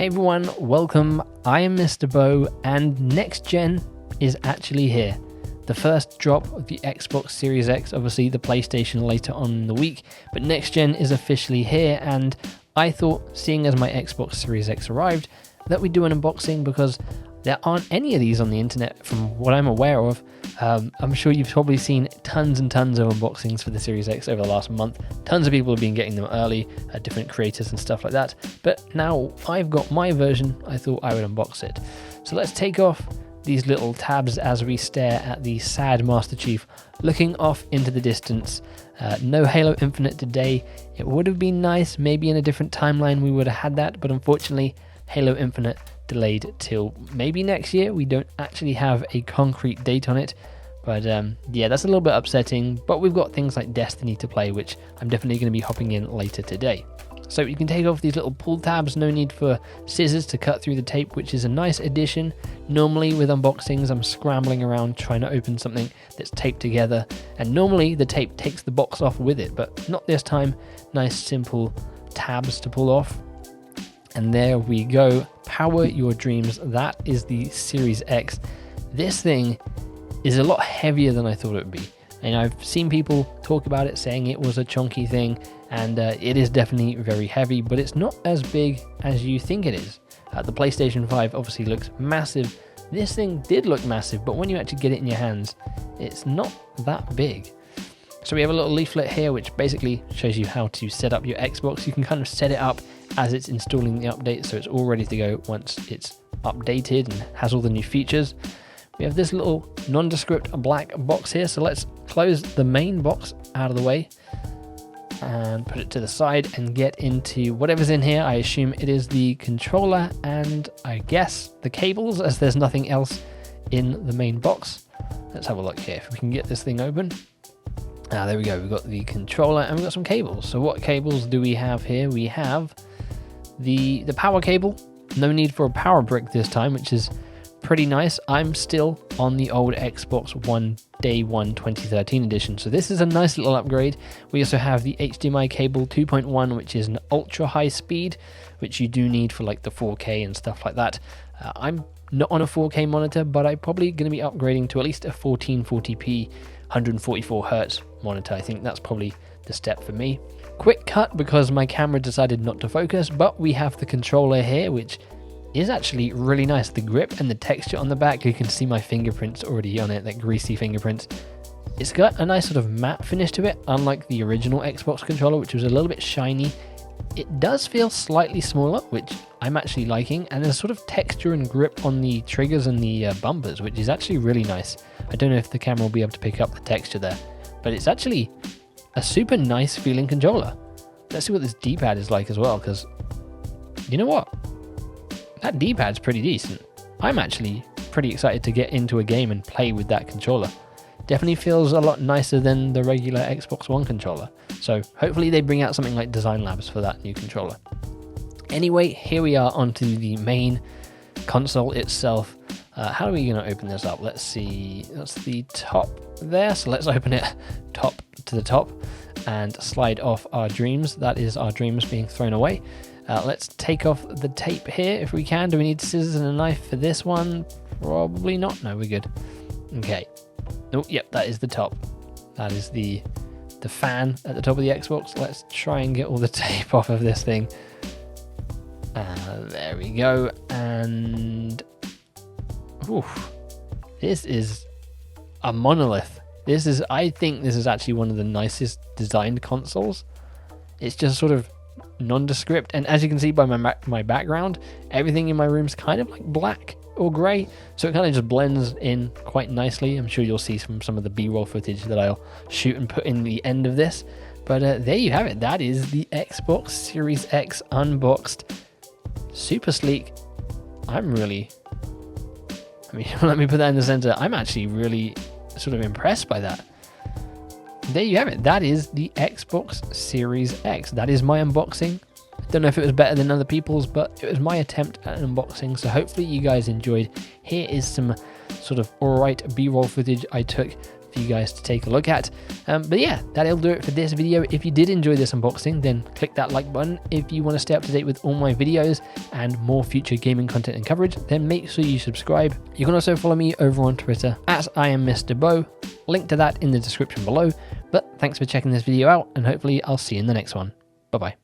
Hey everyone, welcome. I am MisterBo, and next gen is actually here. The first drop of the Xbox Series X, obviously the PlayStation later on in the week, but next gen is officially here, and I thought, seeing as my Xbox Series X arrived, that we'd do an unboxing because there aren't any of these on the internet from what I'm aware of. I'm sure you've probably seen tons and tons of unboxings for the Series X over the last month. Tons of people have been getting them early, different creators and stuff like that. But now I've got my version, I thought I would unbox it. So let's take off these little tabs as we stare at the sad Master Chief looking off into the distance. No Halo Infinite today. It would have been nice, maybe in a different timeline we would have had that, but unfortunately Halo Infinite delayed till maybe next year. We don't actually have a concrete date on it, but yeah, that's a little bit upsetting, but we've got things like Destiny to play, which I'm definitely going to be hopping in later today. So you can take off these little pull tabs, no need for scissors to cut through the tape, which is a nice addition. Normally with unboxings I'm scrambling around trying to open something that's taped together, and normally the tape takes the box off with it, but not this time. Nice simple tabs to pull off. And there we go, power your dreams. That is the Series X. This thing is a lot heavier than I thought it would be. And I've seen people talk about it saying it was a chunky thing, and it is definitely very heavy, but it's not as big as you think it is. The PlayStation 5 obviously looks massive. This thing did look massive, but when you actually get it in your hands, it's not that big. So we have a little leaflet here which basically shows you how to set up your Xbox. You can kind of set it up as it's installing the update, so it's all ready to go once it's updated and has all the new features. We have this little nondescript black box here, so let's close the main box out of the way and put it to the side and get into whatever's in here. I assume it is the controller and I guess the cables, as there's nothing else in the main box. Let's have a look here if we can get this thing open. There we go, we've got the controller and we've got some cables. So what cables do we have here? We have the power cable. No need for a power brick this time, which is pretty nice. I'm still on the old Xbox One Day 1 2013 edition, so this is a nice little upgrade. We also have the HDMI cable 2.1, which is an ultra high speed, which you do need for like the 4K and stuff like that. I'm not on a 4K monitor, but I'm probably going to be upgrading to at least a 1440p 144 hertz monitor. I think that's probably the step for me. Quick cut because my camera decided not to focus, but we have the controller here, which is actually really nice. The grip and the texture on the back, you can see my fingerprints already on it, like greasy fingerprints. It's got a nice sort of matte finish to it, unlike the original Xbox controller, which was a little bit shiny. It does feel slightly smaller, which I'm actually liking, and there's sort of texture and grip on the triggers and the bumpers, which is actually really nice. I don't know if the camera will be able to pick up the texture there, but it's actually a super nice feeling controller. Let's see what this D-pad is like as well, because you know what? That D-pad's pretty decent. I'm actually pretty excited to get into a game and play with that controller. Definitely feels a lot nicer than the regular Xbox One controller. So hopefully they bring out something like Design Labs for that new controller. Anyway, here we are onto the main console itself. How are we going to open this up? Let's see. That's the top there. So let's open it top to the top and slide off our dreams. That is our dreams being thrown away. Let's take off the tape here if we can. Do we need scissors and a knife for this one? Probably not. No, we're good. Okay. Oh, yep, that is the top. That is the fan at the top of the Xbox. Let's try and get all the tape off of this thing. There we go. And oof, this is a monolith. I think this is actually one of the nicest designed consoles. It's just sort of nondescript, and as you can see by my background, everything in my room is kind of like black or grey, so it kind of just blends in quite nicely. I'm sure you'll see from some of the B-roll footage that I'll shoot and put in the end of this, but there you have it. That is the Xbox Series X unboxed. Super sleek. Let me put that in the center. I'm actually really sort of impressed by that. There you have it. That is the Xbox Series X. That is my unboxing. I don't know if it was better than other people's, but it was my attempt at an unboxing, so hopefully you guys enjoyed. Here is some sort of alright B-roll footage I took for you guys to take a look at. But yeah, that'll do it for this video. If you did enjoy this unboxing, then click that like button. If you want to stay up to date with all my videos and more future gaming content and coverage, then make sure you subscribe. You can also follow me over on Twitter at @IamMisterBo. Link to that in the description below. But thanks for checking this video out, and hopefully I'll see you in the next one. Bye bye.